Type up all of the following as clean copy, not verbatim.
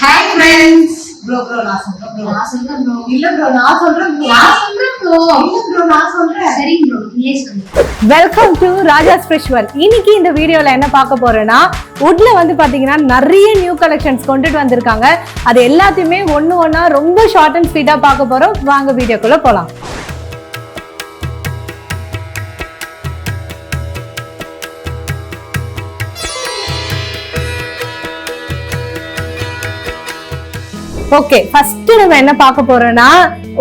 Hi friends. Bro நான் சொல்றேன் bro. இல்ல bro நான் சொல்றேன் bro. இல்ல bro நான் சொல்றேன். சரி bro நீயே சொல்லு. Welcome to Raja's fresh world. இன்னைக்கு இந்த வீடியோல என்ன பார்க்க போறேன்னா வுட்ல வந்து பாத்தீங்கன்னா நிறைய நியூ கலெக்ஷன்ஸ் கொண்டுட்டு வந்திருக்காங்க. அது எல்லாத்தையுமே ஒண்ணா ரொம்ப ஷார்ட் அண்ட் ஸ்வீட்டா பார்க்க போறோம். வாங்க வீடியோக்குள்ள போலாம். ஓகே, ஃபர்ஸ்ட் நம்ம என்ன பார்க்க போறோம்னா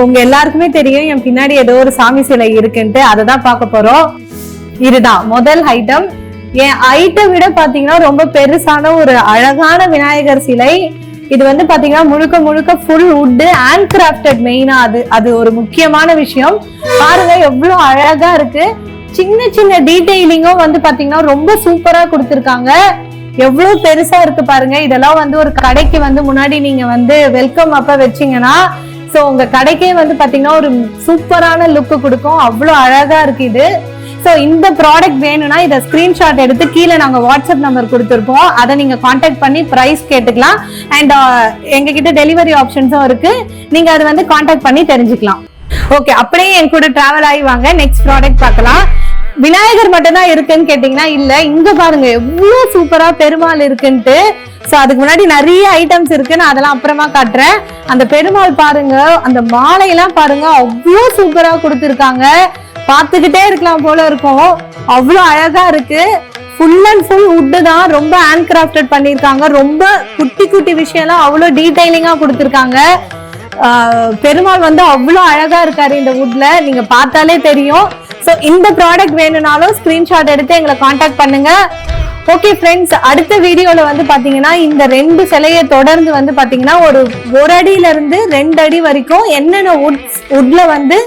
உங்க எல்லாருக்குமே தெரியும் என் பின்னாடி ஏதோ ஒரு சாமி சிலை இருக்குன்ட்டு அதை தான் பார்க்க போறோம். இதுதான் முதல் ஐட்டம். என் ஐட்டம் விட பாத்தீங்கன்னா ரொம்ப பெருசான ஒரு அழகான விநாயகர் சிலை. இது வந்து பாத்தீங்கன்னா முழுக்க ஃபுல் வுட் ஹேண்ட் கிராஃப்டட். மெயினா அது ஒரு முக்கியமான விஷயம். பாருங்க எவ்வளவு அழகா இருக்கு. சின்ன டீடைலிங்கும் வந்து பாத்தீங்கன்னா ரொம்ப சூப்பரா கொடுத்திருக்காங்க. எவ்வளவு பெருசா இருக்கு பாருங்க. இதெல்லாம் வந்து ஒரு கடைக்கு வந்து முன்னாடி நீங்க வந்து வெல்கம் அப்ப வச்சீங்கன்னா சோ உங்க கடைக்கே வந்து பாத்தீங்கன்னா ஒரு சூப்பரான லுக் கொடுக்கும். அவ்வளவு அழகா இருக்கு இது. சோ இந்த ப்ராடக்ட் வேணும்னா இதை ஸ்கிரீன்ஷாட் எடுத்து கீழே நாங்க வாட்ஸ்அப் நம்பர் கொடுத்துருப்போம். அதை நீங்க கான்டாக்ட் பண்ணி பிரைஸ் கேட்டுக்கலாம். அண்ட் எங்ககிட்ட டெலிவரி ஆப்ஷன்ஸும் இருக்கு. நீங்க அதை வந்து கான்டாக்ட் பண்ணி தெரிஞ்சுக்கலாம். ஓகே, அப்படியே என் கூட டிராவல் ஆகி வாங்க. நெக்ஸ்ட் ப்ராடக்ட் பார்க்கலாம். விநாயகர் மட்டும் தான் இருக்குன்னு கேட்டீங்கன்னா இல்ல, இங்க பாருங்க எவ்வளவு சூப்பரா பெருமாள் இருக்குன்ட்டு. சோ அதுக்கு முன்னாடி நிறைய ஐட்டம்ஸ் இருக்கு, நான் அதெல்லாம் அப்புறமா காட்டுறேன். அந்த பெருமாள் பாருங்க, அந்த மாலையெல்லாம் பாருங்க அவ்வளவு சூப்பரா கொடுத்துருக்காங்க. பாத்துக்கிட்டே இருக்கலாம் போல இருக்கும். அவ்வளவு அழகா இருக்கு. ஃபுல் அண்ட் ஃபுல் வுட் தான். ரொம்ப ஹேண்ட் கிராஃப்டட் பண்ணிருக்காங்க. ரொம்ப குட்டி விஷயம்லாம் அவ்வளவு டீடைலிங்கா கொடுத்துருக்காங்க. பெருமாள் வந்து அவ்வளவு அழகா இருக்காரு இந்த வுட்ல, நீங்க பார்த்தாலே தெரியும். சோ இந்த ப்ராடக்ட் வேணும்னாலும் ஸ்கிரீன்ஷாட் எடுத்து எங்களை கான்டாக்ட் பண்ணுங்க. ஓகே ஃப்ரெண்ட்ஸ், அடுத்த வீடியோல வந்து பாத்தீங்கன்னா இந்த ரெண்டு சிலையை தொடர்ந்து வந்து பாத்தீங்கன்னா ஒரு அடியில இருந்து 2 அடி வரைக்கும் என்னென்ன வுட்ல வந்து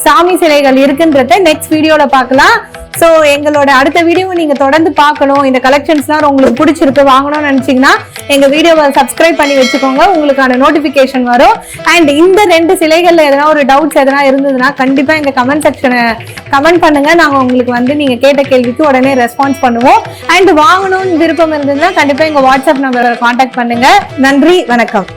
சாமி சிலைகள் இருக்குன்றத நெக்ஸ்ட் வீடியோல பார்க்கலாம். சோ எங்களோட அடுத்த வீடியோ நீங்க தொடர்ந்து பார்க்கணும். இந்த கலெக்ஷன்ஸ்லாம் உங்களுக்கு பிடிச்சிருக்கு, வாங்கணும்னு நினைச்சீங்கன்னா எங்க வீடியோவை சப்ஸ்கிரைப் பண்ணி வச்சுக்கோங்க. உங்களுக்கான நோட்டிபிகேஷன் வரும். அண்ட் இந்த 2 சிலைகள்ல எதனா ஒரு டவுட்ஸ் எதனா இருந்ததுன்னா கண்டிப்பா எங்க கமெண்ட் செக்ஷனை கமெண்ட் பண்ணுங்க. நாங்க உங்களுக்கு வந்து நீங்க கேட்ட கேள்விக்கு உடனே ரெஸ்பான்ஸ் பண்ணுவோம். அண்ட் வாங்கணும்னு விருப்பம் இருந்ததுன்னா கண்டிப்பா எங்க வாட்ஸ்அப் நம்பரை கான்டாக்ட் பண்ணுங்க. நன்றி, வணக்கம்.